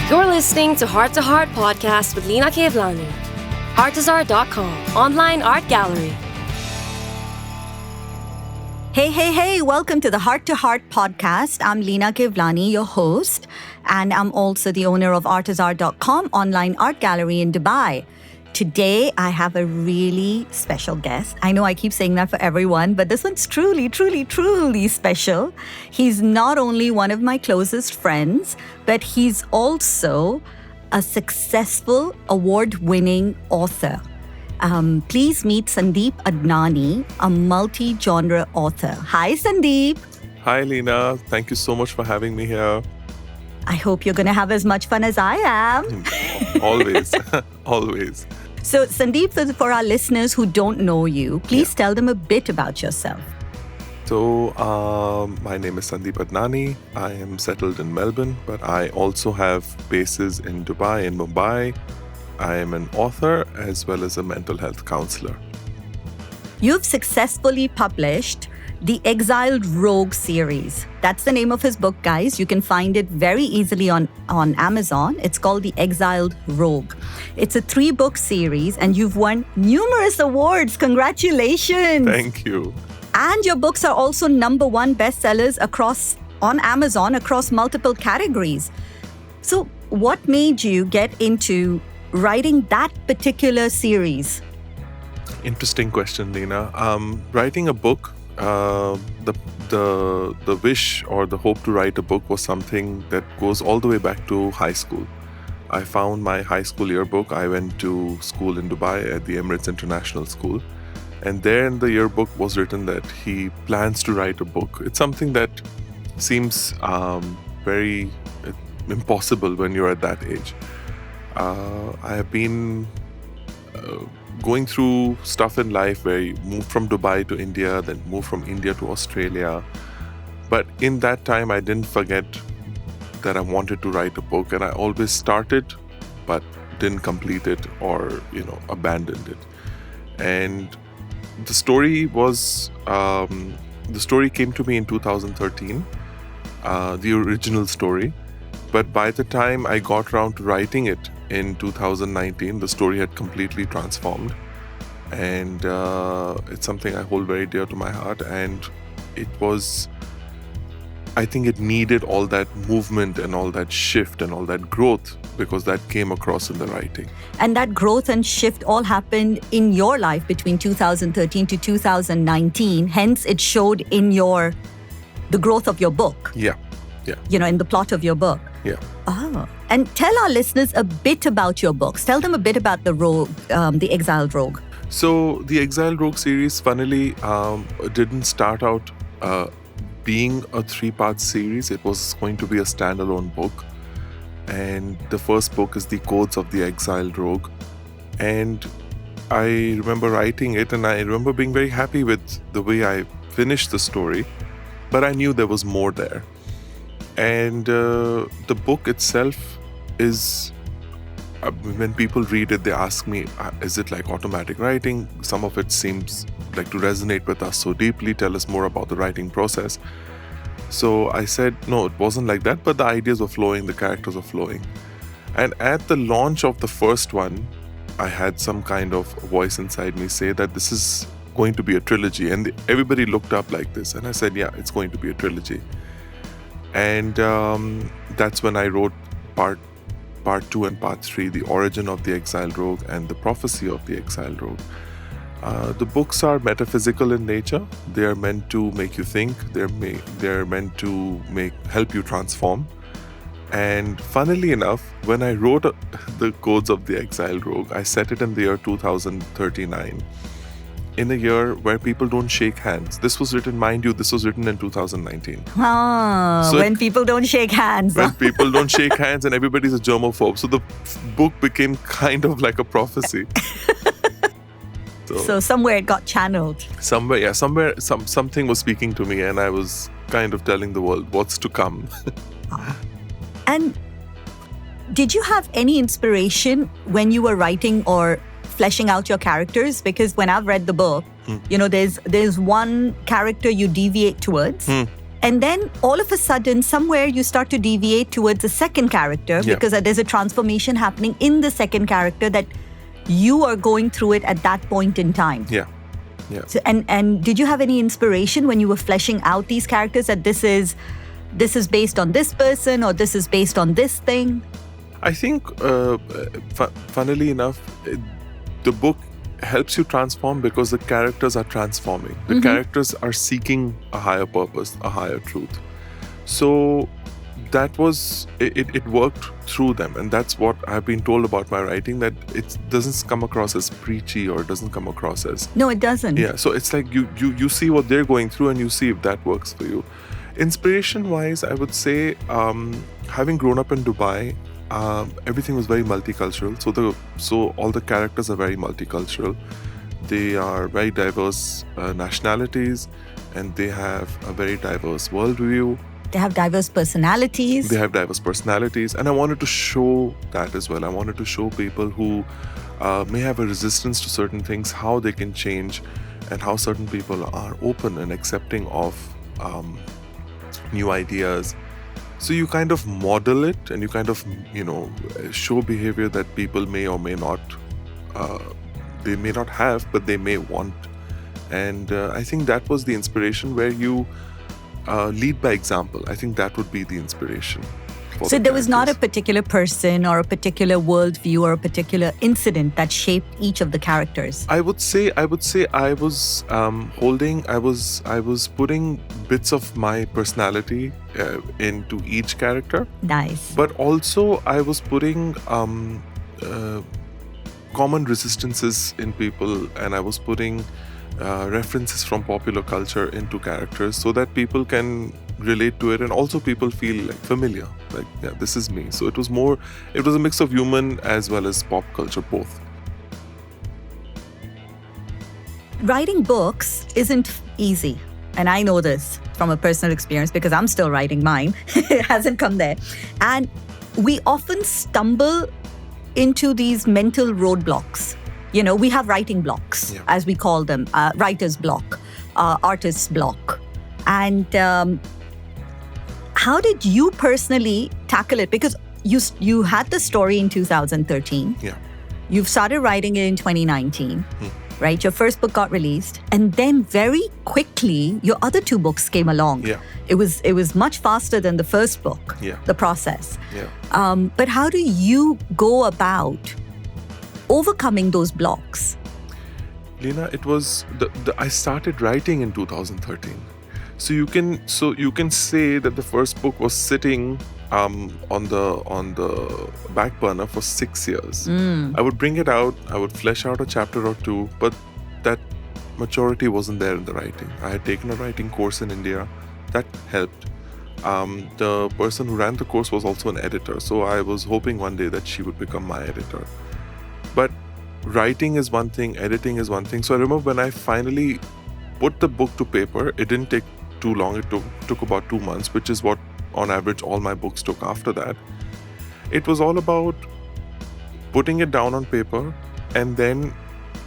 You're listening to Heart Podcast with Lina Kevlani. Artezaar.com, online art gallery. Hey, welcome to the Heart Podcast. I'm Lina Kevlani, your host, and I'm also the owner of Artezaar.com, online art gallery in Dubai. Today, I have a really special guest. I know I keep saying that for everyone, but this one's truly special. He's not only one of my closest friends, but he's also a successful, award-winning author. Please meet Sandeep Adnani, a multi-genre author. Hi, Sandeep. Hi, Lina. Thank you so much for having me here. I hope you're going to have as much fun as I am. Always, always. So, Sandeep, for our listeners who don't know you, please tell them a bit about yourself. So, my name is Sandeep Adnani. I am settled in Melbourne, but I also have bases in Dubai and Mumbai. I am an author as well as a mental health counselor. You've successfully published the Exiled Rogue Series. That's the name of his book, guys. You can find it very easily on Amazon. It's called the Exiled Rogue. It's a 3-book series and you've won numerous awards. Congratulations. Thank you. And your books are also #1 bestsellers on Amazon across multiple categories. So what made you get into writing that particular series? Interesting question, Lina. Writing a book, the wish or the hope to write a book was something that goes all the way back to high school. I found my high school yearbook. I went to school in Dubai at the Emirates International School. And there in the yearbook was written that he plans to write a book. It's something that seems very impossible when you're at that age. I have been going through stuff in life where you move from Dubai to India, then move from India to Australia. But in that time, I didn't forget that I wanted to write a book, and I always started, but didn't complete it or, abandoned it. And the story came to me in 2013, the original story. But by the time I got around to writing it in 2019, the story had completely transformed. And it's something I hold very dear to my heart. And I think it needed all that movement and all that shift and all that growth, because that came across in the writing. And that growth and shift all happened in your life between 2013 to 2019. Hence, it showed in the growth of your book. Yeah. In the plot of your book. Yeah. Oh. And tell our listeners a bit about your books. Tell them a bit about the Exiled Rogue. So the Exiled Rogue series, funnily, didn't start out being a 3-part series. It was going to be a standalone book. And the first book is The Codes of the Exiled Rogue. And I remember writing it, and I remember being very happy with the way I finished the story. But I knew there was more there. And the book itself is, when people read it, they ask me, is it like automatic writing? Some of it seems like to resonate with us so deeply. Tell us more about the writing process. So I said, no, it wasn't like that, but the ideas were flowing, the characters were flowing. And at the launch of the first one, I had some kind of voice inside me say that this is going to be a trilogy. And everybody looked up like this. And I said, yeah, it's going to be a trilogy. And that's when I wrote part 2 and part 3, The Origin of the Exiled Rogue and The Prophecy of the Exiled Rogue. The books are metaphysical in nature. They are meant to make you think. They're meant to help you transform. And funnily enough, when I wrote The Codes of the Exiled Rogue, I set it in the year 2039. In a year where people don't shake hands. This was written, mind you, in 2019. When people don't shake hands. When people don't shake hands and everybody's a germaphobe. So the book became kind of like a prophecy. So somewhere it got channeled. Somewhere something was speaking to me, and I was kind of telling the world what's to come. And did you have any inspiration when you were writing or fleshing out your characters? Because when I've read the book, there's one character you deviate towards, And then all of a sudden, somewhere you start to deviate towards the second character because there's a transformation happening in the second character that you are going through it at that point in time. Yeah. So, and did you have any inspiration when you were fleshing out these characters that this is based on this person or this is based on this thing? I think, funnily enough, the book helps you transform because the characters are transforming. The characters are seeking a higher purpose, a higher truth. So that was, it worked through them. And that's what I've been told about my writing, that it doesn't come across as preachy or it doesn't come across as... No, it doesn't. Yeah, so it's like you see what they're going through and you see if that works for you. Inspiration-wise, I would say, having grown up in Dubai, everything was very multicultural. So all the characters are very multicultural. They are very diverse nationalities, and they have a very diverse worldview. They have diverse personalities. And I wanted to show that as well. I wanted to show people who may have a resistance to certain things, how they can change, and how certain people are open and accepting of new ideas. So you kind of model it, and you kind of, show behavior that people may or may not, they may not have, but they may want. And I think that was the inspiration, where you lead by example. I think that would be the inspiration. So there was not a particular person or a particular worldview or a particular incident that shaped each of the characters. I would say I was I was putting bits of my personality into each character. Nice. But also I was putting common resistances in people, and I was putting references from popular culture into characters so that people can relate to it, and also people feel like familiar, like, yeah, this is me. So it was a mix of human as well as pop culture, both. Writing books isn't easy, and I know this from a personal experience because I'm still writing mine. It hasn't come there. And we often stumble into these mental roadblocks. We have writing blocks, as we call them, writer's block, artist's block. And how did you personally tackle it? Because you had the story in 2013. Yeah. You've started writing it in 2019, right? Your first book got released. And then very quickly, your other two books came along. Yeah. It was much faster than the first book, the process. Yeah. But how do you go about overcoming those blocks? Lena, it was I started writing in 2013. So you can say that the first book was sitting on the back burner for 6 years. I would bring it out, I would flesh out a chapter or two, but that maturity wasn't there in the writing. I had taken a writing course in India. That helped. The person who ran the course was also an editor, so I was hoping one day that she would become my editor. But writing is one thing, editing is one thing. So I remember when I finally put the book to paper, it didn't take too long. It took about 2 months, which is what on average all my books took after that. It was all about putting it down on paper and then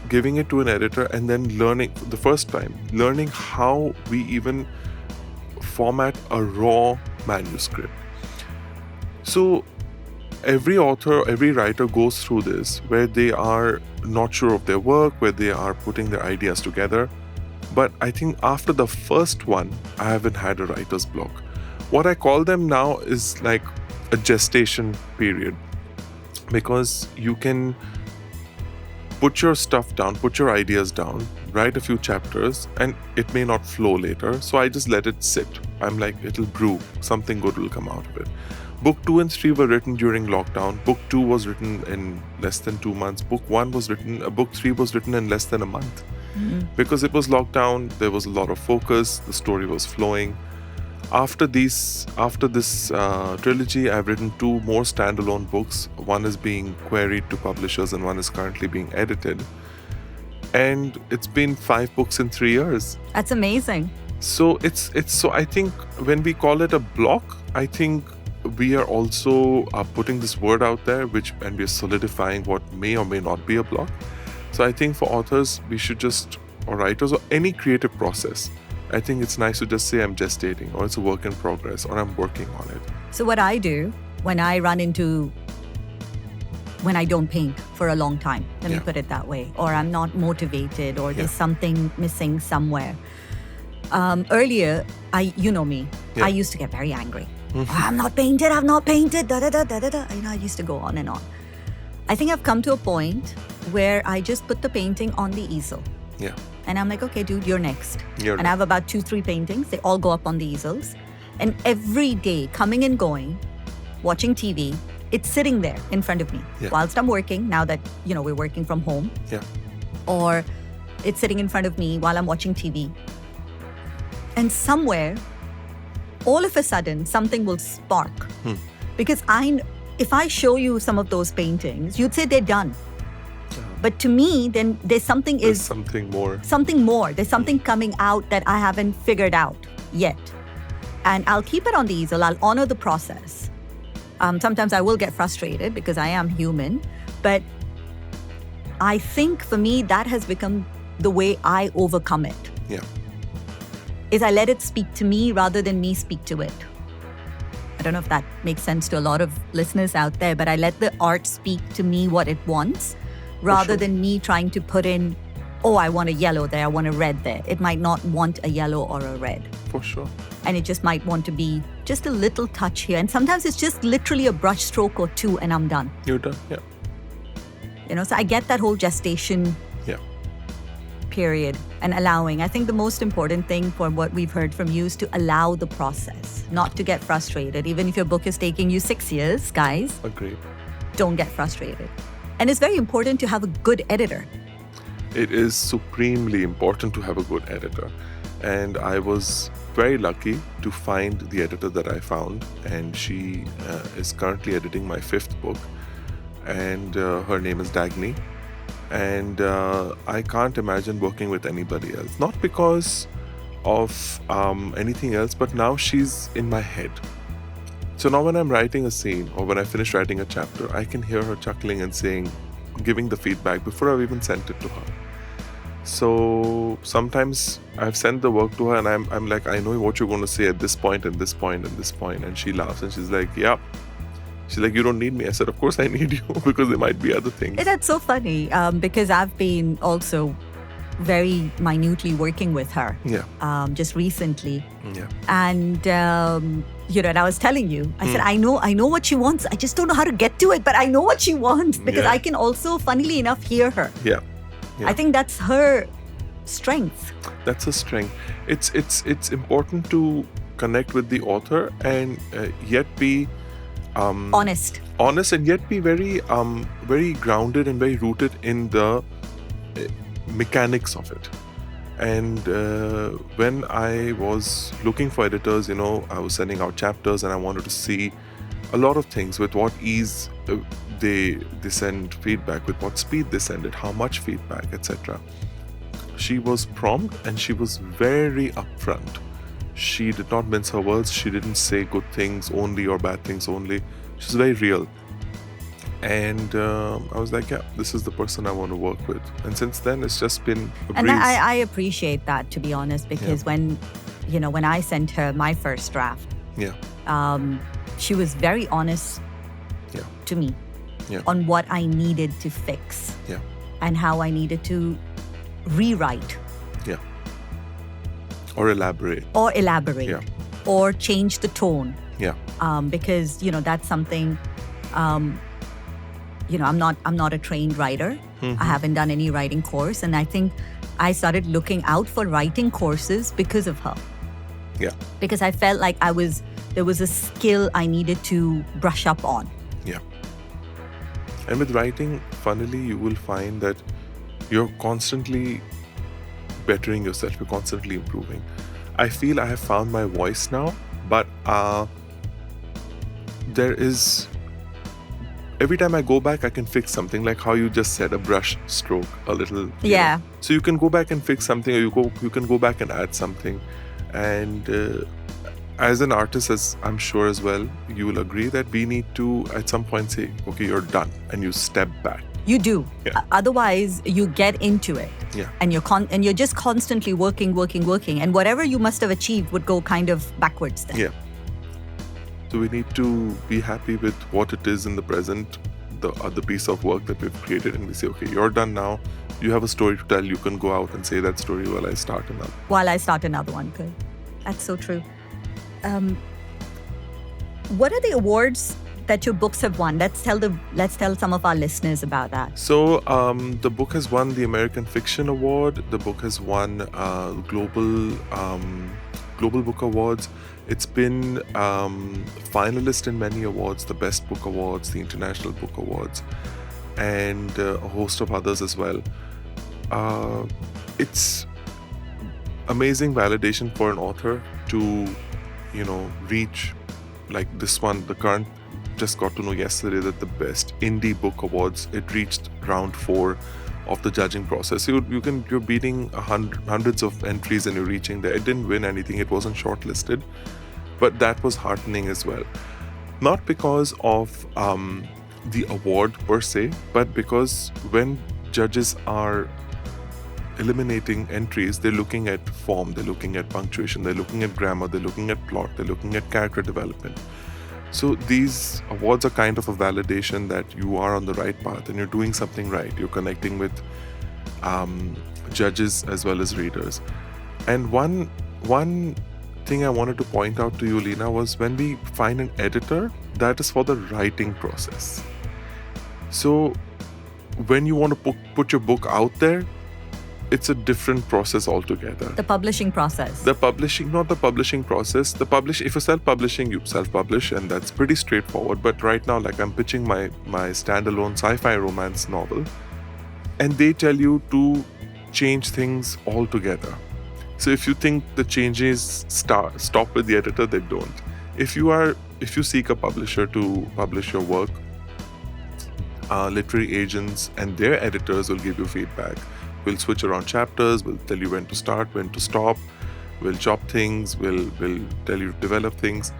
giving it to an editor, and then learning how we even format a raw manuscript. So every author, every writer goes through this, where they are not sure of their work, where they are putting their ideas together. But I think after the first one, I haven't had a writer's block. What I call them now is like a gestation period, because you can put your stuff down, put your ideas down, write a few chapters, and it may not flow later. So I just let it sit. I'm like, it'll brew, something good will come out of it. Book 2 and 3 were written during lockdown. Book 2 was written in less than 2 months. Book 3 was written in less than a month. Because it was lockdown, there was a lot of focus, the story was flowing. After this trilogy, I've written 2 more standalone books. One is being queried to publishers and one is currently being edited. And it's been 5 books in 3 years. That's amazing. So so I think when we call it a block, I think we are also putting this word out there, and we are solidifying what may or may not be a block. So I think for authors, we should or writers, or any creative process, I think it's nice to just say I'm gestating, or it's a work in progress, or I'm working on it. So what I do when I don't paint for a long time, let me put it that way, or I'm not motivated, or there's something missing somewhere. Earlier, you know me, I used to get very angry. I've not painted, da-da-da-da-da-da. I used to go on and on. I think I've come to a point where I just put the painting on the easel. Yeah. And I'm like, okay, dude, you're next. I have about 2-3 paintings. They all go up on the easels. And every day, coming and going, watching TV, it's sitting there in front of me whilst I'm working, now that, we're working from home. Yeah. Or it's sitting in front of me while I'm watching TV. And somewhere, all of a sudden, something will spark. Because if I show you some of those paintings, you'd say they're done. But to me, then there's something more. Something more. There's something coming out that I haven't figured out yet. And I'll keep it on the easel. I'll honor the process. Sometimes I will get frustrated because I am human. But I think for me, that has become the way I overcome it. Yeah. Is I let it speak to me rather than me speak to it. I don't know if that makes sense to a lot of listeners out there, but I let the art speak to me what it wants rather than me trying to put in, I want a yellow there, I want a red there. It might not want a yellow or a red. For sure. And it just might want to be just a little touch here. And sometimes it's just literally a brush stroke or two and I'm done. You're done, yeah. So I get that whole gestation period and allowing. I think the most important thing for what we've heard from you is to allow the process, not to get frustrated. Even if your book is taking you 6 years, guys. Agreed. Don't get frustrated. And it's very important to have a good editor. It is supremely important to have a good editor. And I was very lucky to find the editor that I found. And she is currently editing my 5th book. And her name is Adnani. And I can't imagine working with anybody else. Not because of anything else, but now she's in my head. So now when I'm writing a scene or when I finish writing a chapter, I can hear her chuckling and saying, giving the feedback before I've even sent it to her. So sometimes I've sent the work to her and I'm like, I know what you're going to say at this point and this point and this point. And she laughs and she's like, yeah. She's like, you don't need me. I said, of course I need you because there might be other things. That's so funny because I've been also very minutely working with her just recently. Yeah. And, and I was telling you, I said, I know what she wants. I just don't know how to get to it, but I know what she wants because I can also, funnily enough, hear her. Yeah. I think that's her strength. That's her strength. It's important to connect with the author and yet be honest and yet be very very grounded and very rooted in the mechanics of it. And when I was looking for editors, I was sending out chapters and I wanted to see a lot of things, with what ease they send feedback, with what speed they send it, how much feedback, etc. She was prompt and she was very upfront. She did not mince her words. She didn't say good things only or bad things only. She's very real. And I was like, yeah, this is the person I want to work with. And since then, it's just been a breeze. And I appreciate that, to be honest, because when I sent her my first draft, she was very honest to me on what I needed to fix and how I needed to rewrite. Or elaborate. Or change the tone. Because, that's something, I'm not a trained writer. I haven't done any writing course. And I think I started looking out for writing courses because of her. Yeah. Because I felt like there was a skill I needed to brush up on. Yeah. And with writing, funnily, you will find that you're constantly bettering yourself, you're constantly improving. I feel I have found my voice now, but there is, every time I go back, I can fix something, like how you just said, a brush stroke, a little. Yeah. So you can go back and fix something, or you can go back and add something. And as an artist, as I'm sure as well, you will agree that we need to at some point say, okay, you're done, and you step back. You do. Yeah. Otherwise, you get into it. Yeah. And you're just constantly working. And whatever you must have achieved would go kind of backwards then. Yeah. So we need to be happy with what it is in the present, the other piece of work that we've created, and we say, okay, you're done now. You have a story to tell. You can go out and say that story while I start another one. Good. That's so true. What are the awards that your books have won? Let's tell some of our listeners about that. So the book has won the American Fiction Award. The book has won global book awards. It's been finalist in many awards, the Best Book Awards, the International Book Awards, and a host of others as well. It's amazing validation for an author to, reach like this one. The current, just got to know yesterday that the Best Indie Book Awards, it reached round 4 of the judging process. You're beating hundreds of entries and you're reaching there. It didn't win anything. It wasn't shortlisted, but that was heartening as well. Not because of the award per se, but because when judges are eliminating entries, they're looking at form, they're looking at punctuation, they're looking at grammar, they're looking at plot, they're looking at character development. So these awards are kind of a validation that you are on the right path and you're doing something right. You're connecting with judges as well as readers. And one thing I wanted to point out to you, Leena, was when we find an editor, that is for the writing process. So when you want to put your book out there, it's a different process altogether. The publishing process. Not the publishing process. If you're self-publishing, you self-publish, and that's pretty straightforward. But right now, like, I'm pitching my standalone sci-fi romance novel, and they tell you to change things altogether. So if you think the changes stop with the editor, they don't. If you seek a publisher to publish your work, literary agents and their editors will give you feedback. We'll switch around chapters, we'll tell you when to start, when to stop, we'll chop things, we'll tell you to develop things.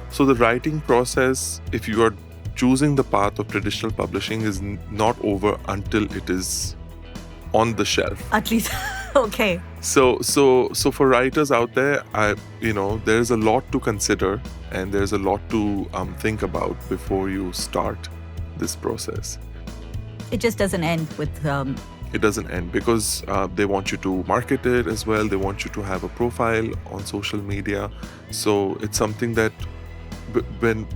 So the writing process, if you are choosing the path of traditional publishing, is not over until it is on the shelf. At least, okay. So for writers out there, there's a lot to consider and there's a lot to think about before you start this process. It just doesn't end with... It doesn't end because they want you to market it as well. They want you to have a profile on social media. So it's something that when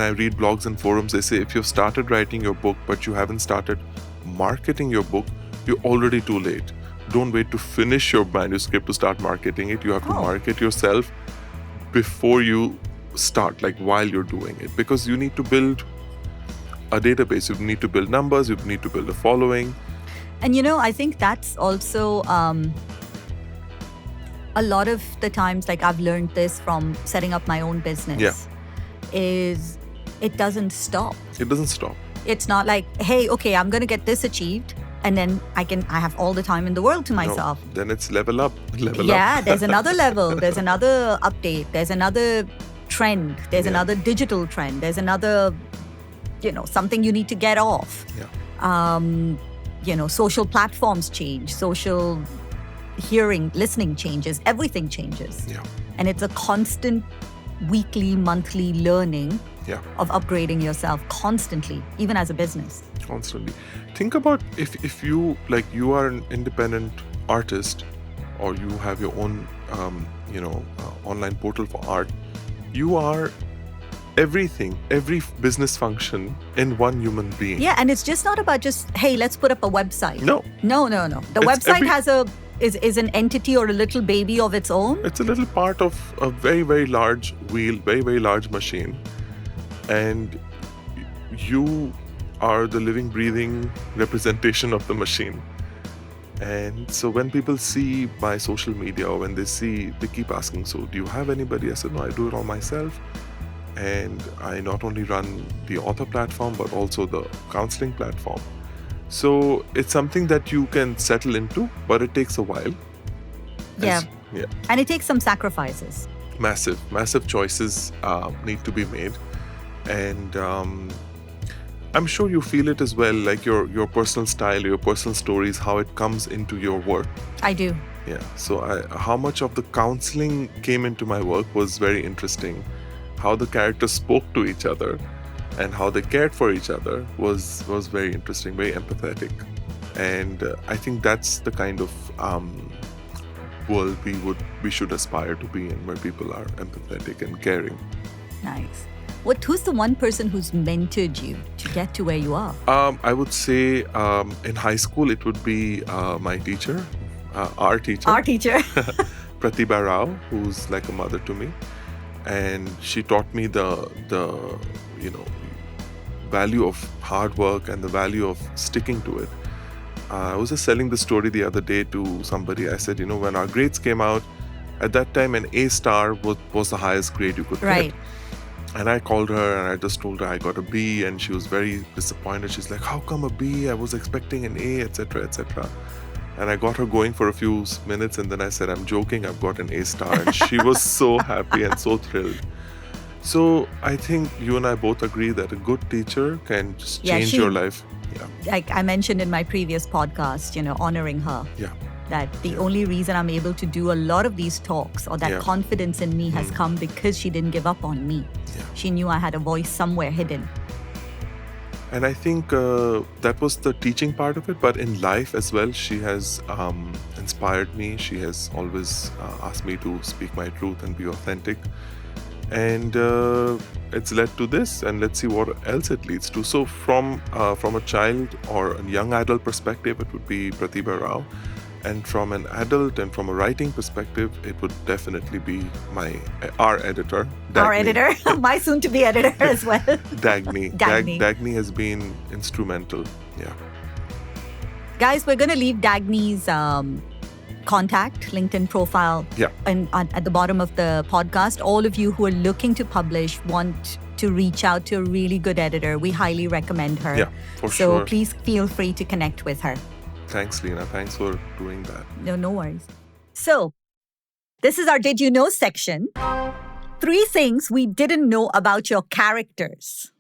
I read blogs and forums, they say if you've started writing your book but you haven't started marketing your book, you're already too late. Don't wait to finish your manuscript to start marketing it. You have to market yourself before you start, like while you're doing it, because you need to build a database. You need to build numbers. You need to build a following. And I think that's also a lot of the times, like I've learned this from setting up my own business, is it doesn't stop. It doesn't stop. It's not like, hey, okay, I'm going to get this achieved and then I have all the time in the world to myself. No, then it's level up. Yeah, there's another level. There's another update. There's another trend. There's another digital trend. There's another, something you need to get off. Yeah. Social platforms change, social listening changes, everything changes. Yeah. And it's a constant weekly, monthly learning of upgrading yourself constantly, even as a business. Constantly. Think about if you are an independent artist or you have your own, online portal for art, you are everything, every business function in one human being. Yeah, and it's just not about just, hey, let's put up a website. No. The website is an entity or a little baby of its own. It's a little part of a very, very large wheel, very, very large machine. And you are the living, breathing representation of the machine. And so when people see my social media or when they keep asking, so do you have anybody? I said, no, I do it all myself. And I not only run the author platform, but also the counseling platform. So it's something that you can settle into, but it takes a while. Yeah. And it takes some sacrifices. Massive choices need to be made. And I'm sure you feel it as well, like your personal style, your personal stories, how it comes into your work. I do. Yeah. So how much of the counseling came into my work was very interesting. How the characters spoke to each other and how they cared for each other was very interesting, very empathetic. And I think that's the kind of world we should aspire to be in, where people are empathetic and caring. Nice. Who's the one person who's mentored you to get to where you are? I would say in high school it would be my teacher, our teacher. Our teacher. Pratibha Rao, who's like a mother to me, and she taught me the value of hard work and the value of sticking to it. I was just telling the story the other day to somebody. I said, when our grades came out, at that time an A star was the highest grade you could Right. get. And I called her and I just told her I got a B, and she was very disappointed. She's like, how come a B? I was expecting an A, etc., etc. And I got her going for a few minutes, and then I said, I'm joking, I've got an A star. And she was so happy and so thrilled. So I think you and I both agree that a good teacher can just change your life. Yeah. Like I mentioned in my previous podcast, honoring her. Yeah. That the only reason I'm able to do a lot of these talks, or that confidence in me has come because she didn't give up on me. Yeah. She knew I had a voice somewhere hidden. And I think that was the teaching part of it. But in life as well, she has inspired me. She has always asked me to speak my truth and be authentic. And it's led to this, and let's see what else it leads to. So from a child or a young adult perspective, it would be Pratibha Rao. And from an adult and from a writing perspective, it would definitely be our editor, Dagny. Our editor, my soon-to-be editor as well. Dagny. Dagny has been instrumental. Yeah. Guys, we're going to leave Dagny's contact, LinkedIn profile at the bottom of the podcast. All of you who are looking to publish, want to reach out to a really good editor, we highly recommend her. Yeah, for sure. So please feel free to connect with her. Thanks, Lena. Thanks for doing that. No worries. So, this is our Did You Know section. 3 things we didn't know about your characters.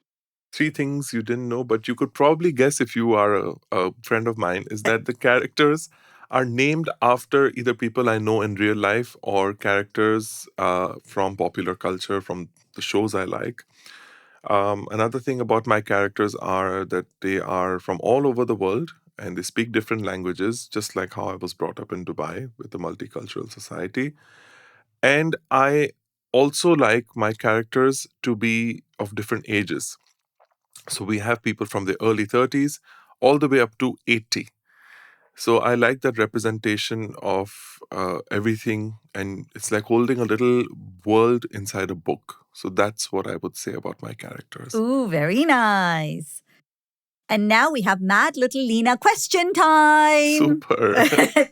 3 things you didn't know, but you could probably guess if you are a friend of mine, is that the characters are named after either people I know in real life or characters from popular culture, from the shows I like. Another thing about my characters are that they are from all over the world and they speak different languages, just like how I was brought up in Dubai with a multicultural society. And I also like my characters to be of different ages. So we have people from the early 30s all the way up to 80. So I like that representation of everything, and it's like holding a little world inside a book. So that's what I would say about my characters. Ooh, very nice. And now we have mad little Lena question time. Super.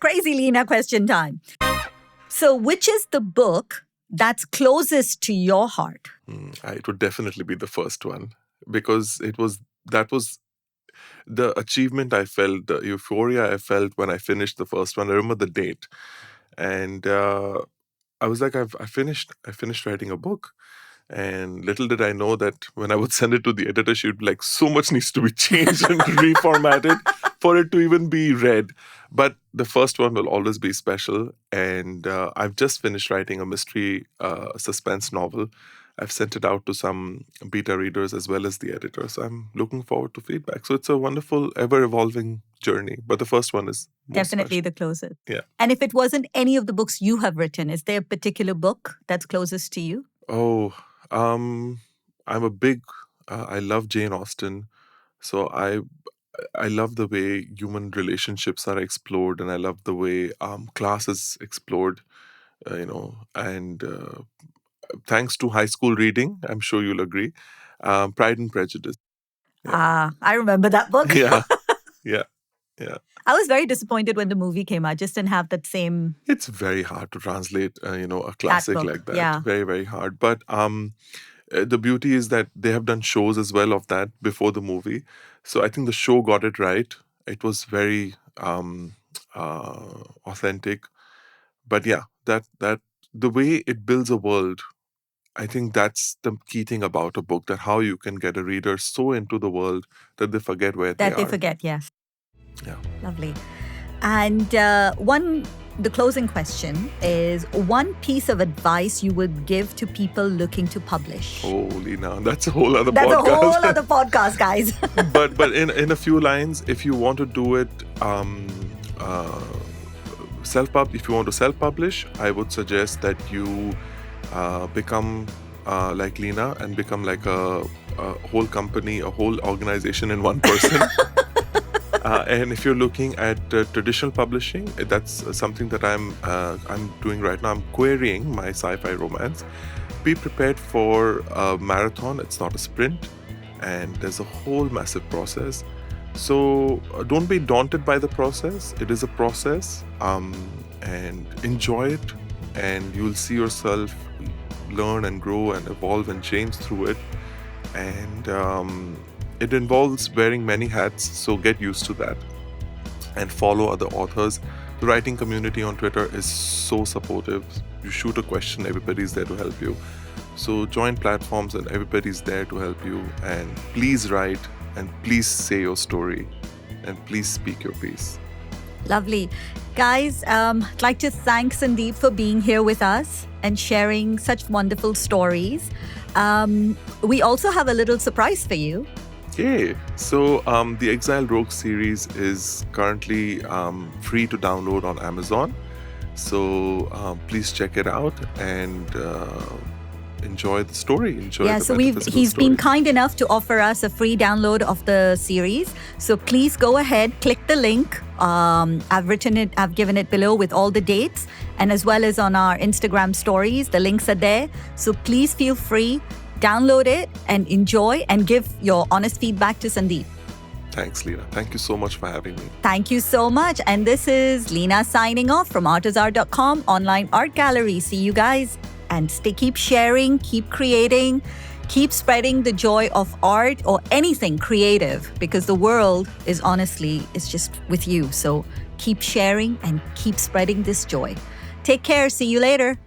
Crazy Lena question time. So which is the book that's closest to your heart? It would definitely be the first one, because that was the achievement I felt, the euphoria I felt when I finished the first one. I remember the date. And I was like, I finished writing a book. And little did I know that when I would send it to the editor, she would be like, so much needs to be changed and reformatted for it to even be read. But the first one will always be special. And I've just finished writing a mystery suspense novel. I've sent it out to some beta readers as well as the editor. So I'm looking forward to feedback. So it's a wonderful, ever-evolving journey. But the first one is definitely special. The closest. Yeah. And if it wasn't any of the books you have written, is there a particular book that's closest to you? Oh, I'm a big, I love Jane Austen. So I love the way human relationships are explored, and I love the way class is explored, and thanks to high school reading, I'm sure you'll agree, Pride and Prejudice. Yeah. I remember that book. Yeah. I was very disappointed when the movie came out. Just didn't have that same. It's very hard to translate, a classic like that. Yeah. Very, very hard. But the beauty is that they have done shows as well of that before the movie. So I think the show got it right. It was very authentic. But yeah, that the way it builds a world I think that's the key thing about a book, that how you can get a reader so into the world that they forget where they That they are. forget, yes. Yeah. Lovely. And the closing question is one piece of advice you would give to people looking to publish. Oh, Lina, that's a whole other That's podcast. a whole other podcast, guys. but in a few lines, if you want to do it if you want to self-publish, I would suggest that you become like Lina and become like a whole company, a whole organization in one person. And if you're looking at traditional publishing, that's something that I'm doing right now. I'm querying my sci-fi romance. Be prepared for a marathon. It's not a sprint, and there's a whole massive process. So don't be daunted by the process. It is a process, and enjoy it, and you'll see yourself learn and grow and evolve and change through it. And it involves wearing many hats, so get used to that and follow other authors. The writing community on Twitter is so supportive. You shoot a question, everybody's there to help you. So join platforms and everybody's there to help you. And please write, and please say your story, and please speak your piece. Lovely. Guys, I'd like to thank Sandeep for being here with us and sharing such wonderful stories. We also have a little surprise for you. Okay, so the Exiled Rogue series is currently free to download on Amazon. So please check it out and enjoy the story. He's been kind enough to offer us a free download of the series. So please go ahead, click the link. I've given it below with all the dates, and as well as on our Instagram stories, the links are there. So please feel free. Download it and enjoy, and give your honest feedback to Sandeep. Thanks, Lina. Thank you so much for having me. Thank you so much. And this is Lina signing off from Artezaar.com online art gallery. See you guys, and keep sharing, keep creating, keep spreading the joy of art or anything creative, because the world is just with you. So keep sharing and keep spreading this joy. Take care. See you later.